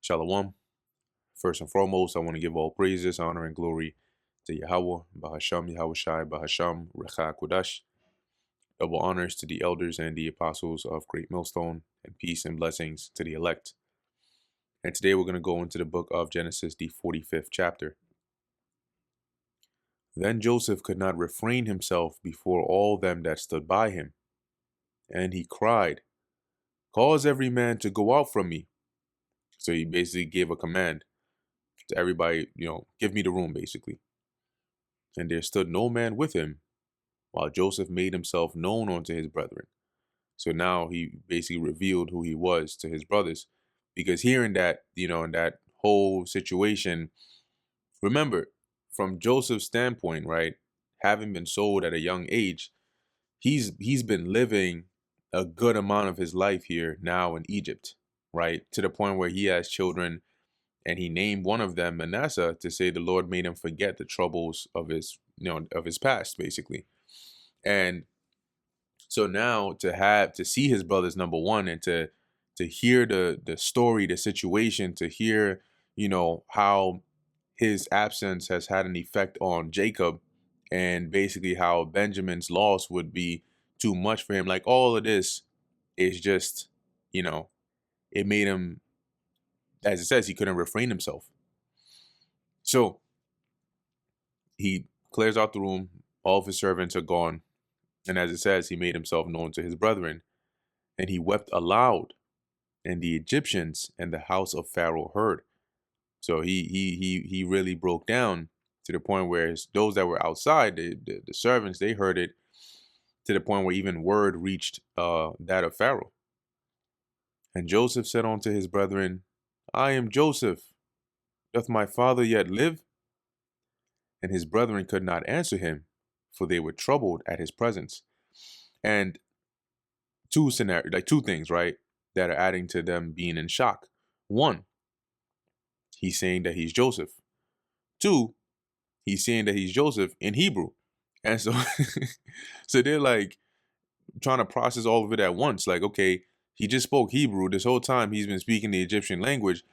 Shalom. First and foremost, I want to give all praises, honor, and glory to Yahweh, Bahasham, Yahushai, Bahasham, Recha Kodash. Double honors to the elders and the apostles of Great Millstone, and peace and blessings to the elect. And today we're going to go into the book of Genesis, the 45th chapter. Then Joseph could not refrain himself before all them that stood by him. And he cried, "Cause every man to go out from me." So he basically gave a command to everybody, give me the room, basically. And there stood no man with him, while Joseph made himself known unto his brethren. So now he basically revealed who he was to his brothers. Because hearing that, in that whole situation, remember, from Joseph's standpoint, right, having been sold at a young age, he's been living a good amount of his life here now in Egypt, right? To the point where he has children, and he named one of them Manasseh to say the Lord made him forget the troubles of his past, basically. And so now to see his brothers, number one, and to hear the story, the situation, to hear, how his absence has had an effect on Jacob, and basically how Benjamin's loss would be too much for him. Like, all of this is just, it made him, as it says, he couldn't refrain himself. So he clears out the room. All of his servants are gone. And as it says, he made himself known to his brethren, and he wept aloud, and the Egyptians and the house of Pharaoh heard. So he really broke down to the point where those that were outside, the servants, they heard it, to the point where even word reached that of Pharaoh. And Joseph said unto his brethren, "I am Joseph. Doth my father yet live?" And his brethren could not answer him, for they were troubled at his presence. And two things, right, that are adding to them being in shock. One, he's saying that he's Joseph. Two, he's saying that he's Joseph in Hebrew. And so so they're like trying to process all of it at once. Like, okay, he just spoke Hebrew. This whole time he's been speaking the Egyptian language.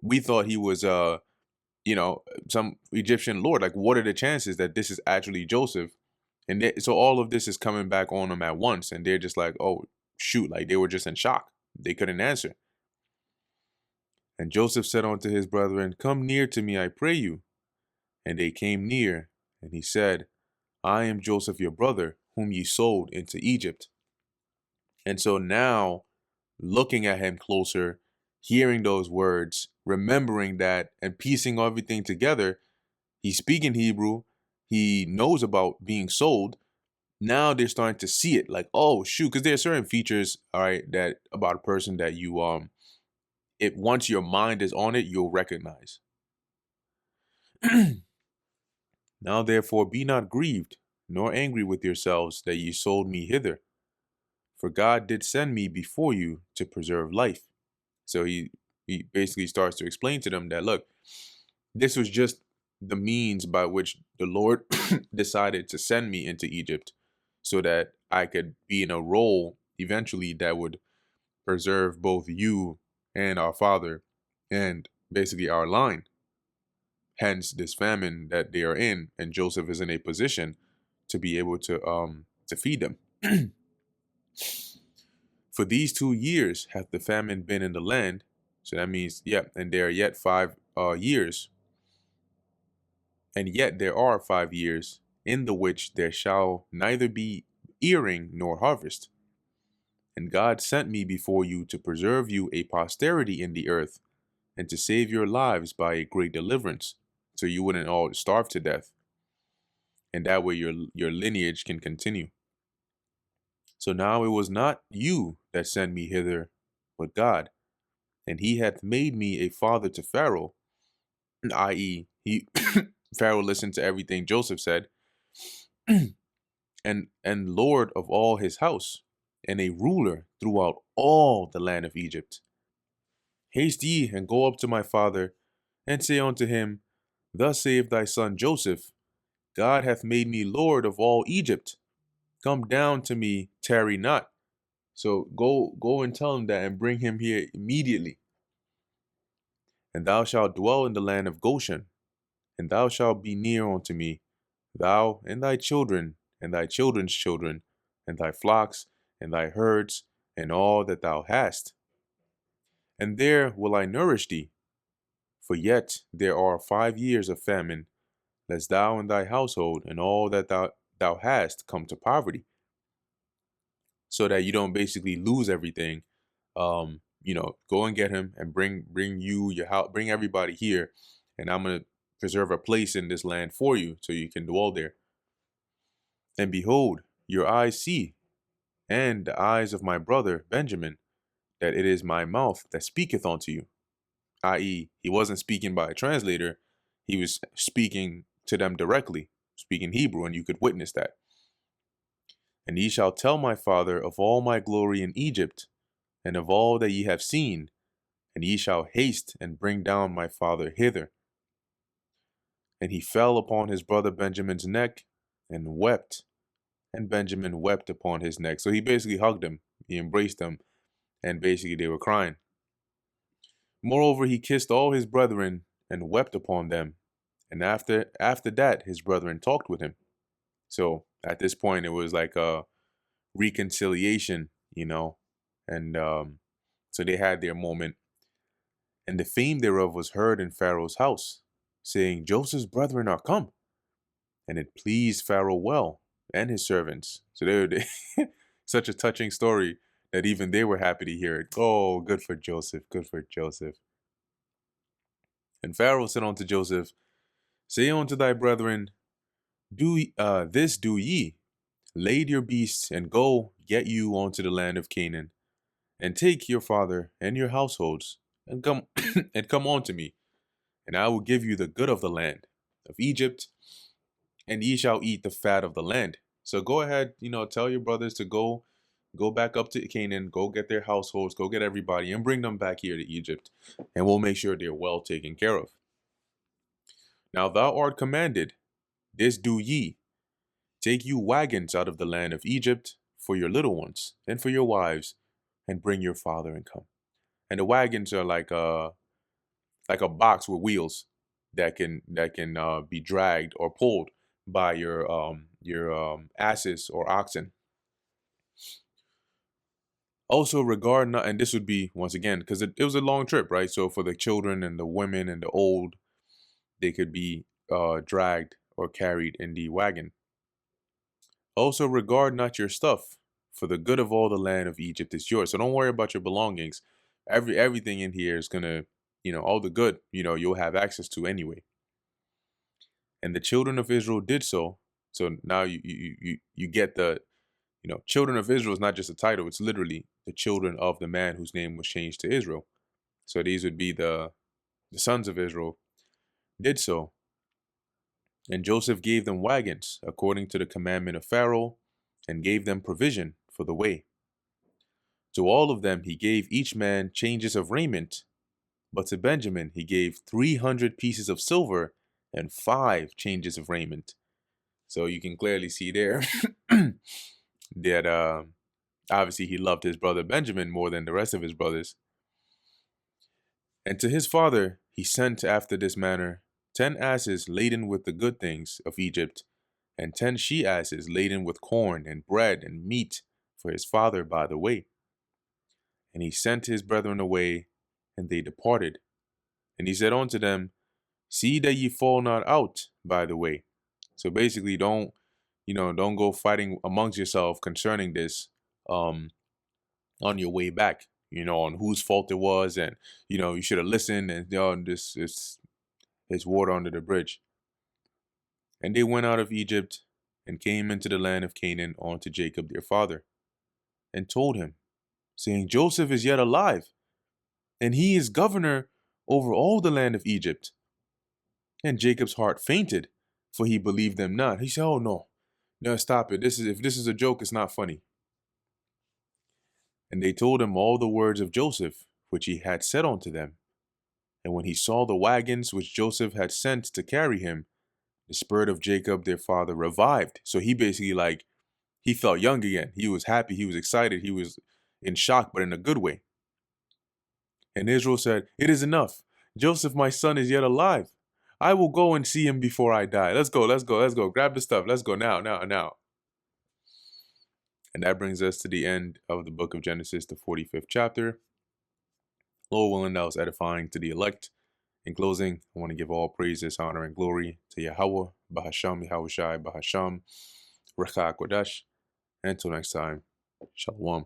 We thought he was some Egyptian lord. Like, what are the chances that this is actually Joseph? And so all of this is coming back on them at once, and they're just like, oh shoot, like they were just in shock. They couldn't answer. And Joseph said unto his brethren, "Come near to me, I pray you." And they came near, and he said, "I am Joseph your brother, whom ye sold into Egypt." And so now, looking at him closer, hearing those words, remembering that, and piecing everything together, he's speaking Hebrew, he knows about being sold. Now they're starting to see it, like, oh shoot, because there are certain features, all right, that about a person that you it once your mind is on it, you'll recognize. Now therefore be not grieved, nor angry with yourselves that ye sold me hither. For God did send me before you to preserve life. So he basically starts to explain to them that, look, this was just the means by which the Lord decided to send me into Egypt, so that I could be in a role eventually that would preserve both you and our father, and basically our line. Hence this famine that they are in, and Joseph is in a position to be able to feed them. For these 2 years hath the famine been in the land. So that means, and there are yet 5 years. And yet there are 5 years, in the which there shall neither be earing nor harvest. And God sent me before you to preserve you a posterity in the earth, and to save your lives by a great deliverance, so you wouldn't all starve to death. And that way your lineage can continue. So now it was not you that sent me hither, but God. And he hath made me a father to Pharaoh, i.e., Pharaoh listened to everything Joseph said, and Lord of all his house, and a ruler throughout all the land of Egypt. Haste ye, and go up to my father, and say unto him, Thus saith thy son Joseph, God hath made me Lord of all Egypt. Come down to me, tarry not. So go and tell him that, and bring him here immediately. And thou shalt dwell in the land of Goshen, and thou shalt be near unto me, thou and thy children, and thy children's children, and thy flocks, and thy herds, and all that thou hast. And there will I nourish thee, for yet there are 5 years of famine, lest thou and thy household and all that thou hast come to poverty, so that you don't basically lose everything. Go and get him and bring you your house, bring everybody here, and I'm gonna preserve a place in this land for you, so you can dwell there. And behold, your eyes see, and the eyes of my brother Benjamin, that it is my mouth that speaketh unto you. I.e., he wasn't speaking by a translator, he was speaking to them directly, speaking Hebrew, and you could witness that. And ye shall tell my father of all my glory in Egypt, and of all that ye have seen, and ye shall haste and bring down my father hither. And he fell upon his brother Benjamin's neck and wept, and Benjamin wept upon his neck. So he basically hugged him, he embraced him, and basically they were crying. Moreover, he kissed all his brethren and wept upon them. And after that, his brethren talked with him. So at this point, it was like a reconciliation, and so they had their moment. And the fame thereof was heard in Pharaoh's house, saying, Joseph's brethren are come. And it pleased Pharaoh well, and his servants. So they were such a touching story that even they were happy to hear it. Oh, good for Joseph, good for Joseph. And Pharaoh said unto Joseph, Say unto thy brethren, do ye, lade your beasts, and go get you unto the land of Canaan, and take your father and your households, and come and come unto me, and I will give you the good of the land of Egypt, and ye shall eat the fat of the land. So go ahead, tell your brothers to go back up to Canaan, go get their households, go get everybody, and bring them back here to Egypt, and we'll make sure they're well taken care of. Now thou art commanded, this do ye, take you wagons out of the land of Egypt for your little ones and for your wives, and bring your father and come. And the wagons are like a box with wheels that can be dragged or pulled by your asses or oxen. Also regard not, and this would be once again because it was a long trip, right? So for the children and the women and the old, they could be dragged or carried in the wagon. Also regard not your stuff, for the good of all the land of Egypt is yours. So don't worry about your belongings. Everything in here is gonna, all the good, you'll have access to anyway. And the children of Israel did so. So now you get the, children of Israel is not just a title, it's literally the children of the man whose name was changed to Israel. So these would be the sons of Israel did so. And Joseph gave them wagons according to the commandment of Pharaoh, and gave them provision for the way. To all of them he gave each man changes of raiment, but to Benjamin he gave 300 pieces of silver and 5 changes of raiment. So you can clearly see there that obviously he loved his brother Benjamin more than the rest of his brothers. And to his father he sent after this manner 10 asses laden with the good things of Egypt, and 10 she-asses laden with corn and bread and meat for his father by the way. And he sent his brethren away, and they departed. And he said unto them, See that ye fall not out by the way. So basically, don't go fighting amongst yourself concerning this on your way back, on whose fault it was, and you should have listened, and this is water under the bridge. And they went out of Egypt and came into the land of Canaan unto Jacob their father, and told him, saying, Joseph is yet alive, and he is governor over all the land of Egypt. And Jacob's heart fainted, for he believed them not. He said, Oh no, stop it. If this is a joke, it's not funny. And they told him all the words of Joseph, which he had said unto them. And when he saw the wagons which Joseph had sent to carry him, the spirit of Jacob their father revived. So he basically he felt young again. He was happy, he was excited, he was in shock, but in a good way. And Israel said, It is enough. Joseph, my son, is yet alive. I will go and see him before I die. Let's go, let's go, let's go. Grab the stuff. Let's go now, now, now. And that brings us to the end of the book of Genesis, the 45th chapter. Lord willing, that was edifying to the elect. In closing, I want to give all praises, honor, and glory to Yahweh, Bahasham, Yahushai, Bahasham, Recha Kodesh. And until next time, Shalom.